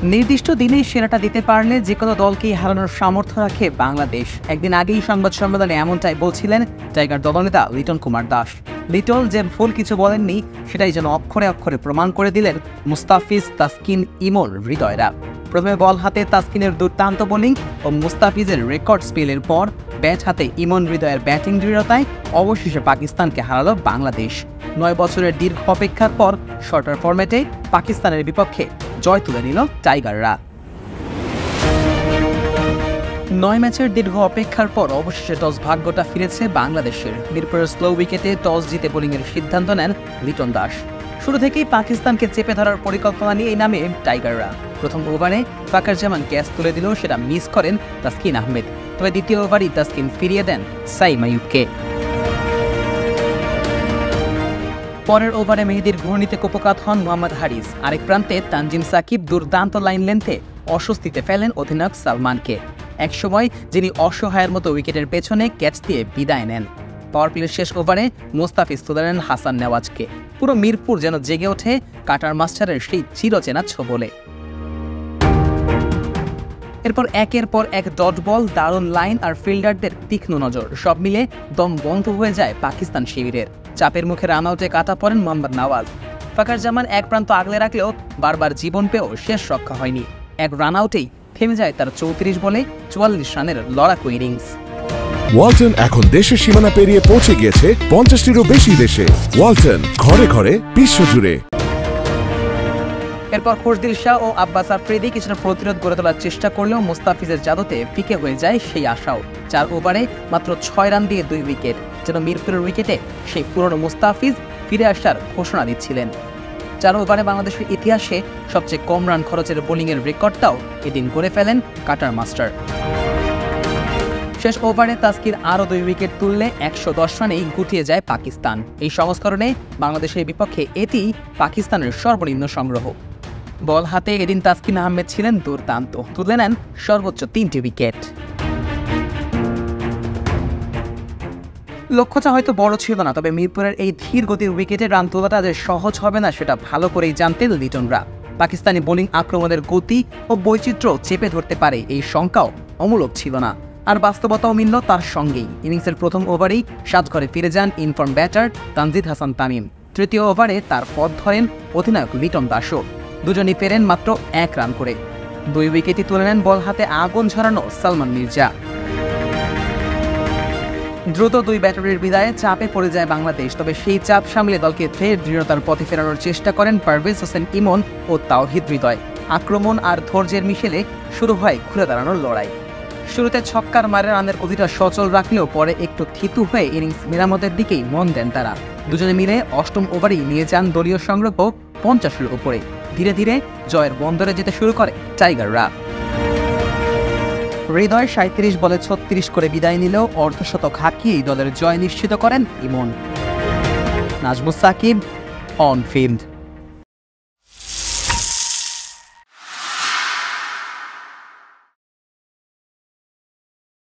নির্দিষ্ট দিনেই সেরাটা দিতে পারলে যে কোনো দলকেই হারানোর সামর্থ্য রাখে বাংলাদেশ। একদিন আগেই সংবাদ সম্মেলনে এমনটাই বলছিলেন টাইগার দলনেতা লিটন কুমার দাস। লিটন যে ভুল কিছু বলেননি সেটাই যেন অক্ষরে অক্ষরে প্রমাণ করে দিলেন মুস্তাফিজ, তাসকিন, ইমন, হৃদয়রা। প্রথমে বল হাতে তাসকিনের দুর্দান্ত বোলিং ও মুস্তাফিজের রেকর্ড স্পেলের পর ব্যাট হাতে ইমন, হৃদয়ের ব্যাটিং দৃঢ়তায় অবশেষে পাকিস্তানকে হারালো বাংলাদেশ। 9 বছরের দীর্ঘ অপেক্ষার পর শর্টার ফরম্যাটে পাকিস্তানের বিপক্ষে জয় তুলে নিল টাইগাররা। 9 ম্যাচের দীর্ঘ অপেক্ষার পর অবশেষে টস ভাগ্যটা ফিরেছে বাংলাদেশের। মিরপুরের স্লো উইকেটে টস জিতে বোলিংয়ের সিদ্ধান্ত নেন লিটন দাস। শুরু থেকেই পাকিস্তানকে চেপে ধরার পরিকল্পনা নিয়ে নামে টাইগাররা। প্রথম ওভারে ফাকার জামান ক্যাচ তুলে দিলেও সেটা মিস করেন তাসকিন আহমেদ। তবে দ্বিতীয় ওভারই তাসকিন ফিরিয়ে দেন সাইম আইয়ুবকে। পরের ওভারে মেহেদীর ঘূর্ণিতে কুপকাত হন মোহাম্মদ হারিস। আরেক প্রান্তে তানজিম সাকিব দুর্দান্ত লাইন লেন্থে অস্বস্তিতে ফেলেন অধিনায়ক সালমানকে। একসময় যিনি অসহায়ের মতো উইকেটের পেছনে ক্যাচ দিয়ে বিদায় নেন। পাওয়ার প্লের শেষ ওভারে মুস্তাফিজ তুলে নেন হাসান নেওয়াজকে। পুরো মিরপুর যেন জেগে ওঠে কাটার মাস্টারের সেই চিরচেনা ছোবলে। এরপর একের পর এক ডট বল, দারুণ লাইন আর ফিল্ডারদের তীক্ষ্ণ নজর, সব মিলে দম বন্ধ হয়ে যায় পাকিস্তান শিবিরের। চাপের মুখে রান আউটে কাটা পড়েন মোহাম্মদ নওয়াজ। ফাকার জামান এক প্রান্ত আগলে রাখলেও বারবার জীবন পেয়েও শেষ রক্ষা হয়নি। এক রান আউটেই থেমে যায় তার 34 বলে 44 রানের লড়াকু ইনিংস। ওয়ালটন এখন দেশের সীমানা পেরিয়ে পৌঁছে গিয়েছে 50টিরও বেশি দেশে। ওয়ালটন, ঘরে ঘরে, বিশ্বজুড়ে। এরপর খুশদিল শাহ ও আব্বাস আফ্রিদি কিছুটা প্রতিরোধ গড়ে তোলার চেষ্টা করলেও মুস্তাফিজের জাদুতে ফিকে হয়ে যায় সেই আশাও। 4 ওভারে মাত্র 6 রান দিয়ে 2 উইকেট, যেন মিরপুরের উইকেটে সেই পুরনো মুস্তাফিজ ফিরে আসার ঘোষণা দিচ্ছিলেন। 4 ওভারে বাংলাদেশের ইতিহাসে সবচেয়ে কম রান খরচের বোলিংয়ের রেকর্ডটাও এদিন করে ফেলেন কাটার মাস্টার। শেষ ওভারে তাসকিন আরও 2 উইকেট তুললে 110 রানেই গুটিয়ে যায় পাকিস্তান। এই সংস্করণে বাংলাদেশের বিপক্ষে এটি পাকিস্তানের সর্বনিম্ন সংগ্রহ। বল হাতে এদিন তাসকিন আহমেদ ছিলেন দুর্দান্ত, তুলে নেন সর্বোচ্চ 3টি উইকেট। লক্ষ্যটা হয়তো বড় ছিল না, তবে মিরপুরের এই ধীর গতির উইকেটে রান তোলাটা যে সহজ হবে না সেটা ভালো করেই জানতেন লিটনরা। পাকিস্তানি বোলিং আক্রমণের গতি ও বৈচিত্র্য চেপে ধরতে পারে এই শঙ্কাও অমূলক ছিল না। আর বাস্তবতাও মিলল তার সঙ্গেই। ইনিংসের প্রথম ওভারেই 7 ঘরে ফিরে যান ইনফর্ম ব্যাটার তানজিদ হাসান তামিম। তৃতীয় ওভারে তার পথ ধরেন অধিনায়ক লিটন দাসও। দুজনই পেরেন মাত্র 1 রান করে। 2 উইকেটই তুলে নেন বল হাতে আগুন ঝরানো সালমান মির্জা। দ্রুত 2 ব্যাটারির বিদায়ে চাপে পড়ে যায় বাংলাদেশ। তবে সেই চাপ সামলে দলকে ফের দৃঢ়তার পথে ফেরানোর চেষ্টা করেন পারভেজ হোসেন ইমন ও তাওহিদ হৃদয়। আক্রমণ আর ধৈর্যের মিশেলে শুরু হয় ঘুরে দাঁড়ানোর লড়াই। শুরুতে ছক্কার মারে রানের গতিটা সচল রাখলেও পরে একটু থিতু হয়ে ইনিংস মেরামতের দিকেই মন দেন তারা। দুজনে মিলে 8ম ওভারেই নিয়ে যান দলীয় সংগ্রহ 50-এর উপরে। ধীরে ধীরে জয়ের বন্দরে যেতে শুরু করে টাইগাররা। হৃদয় 37 বলে 36 করে বিদায় নিলেও অর্ধশতক হাঁকিয়েই দলের জয় নিশ্চিত করেন ইমন। Nazmus Sakib on field.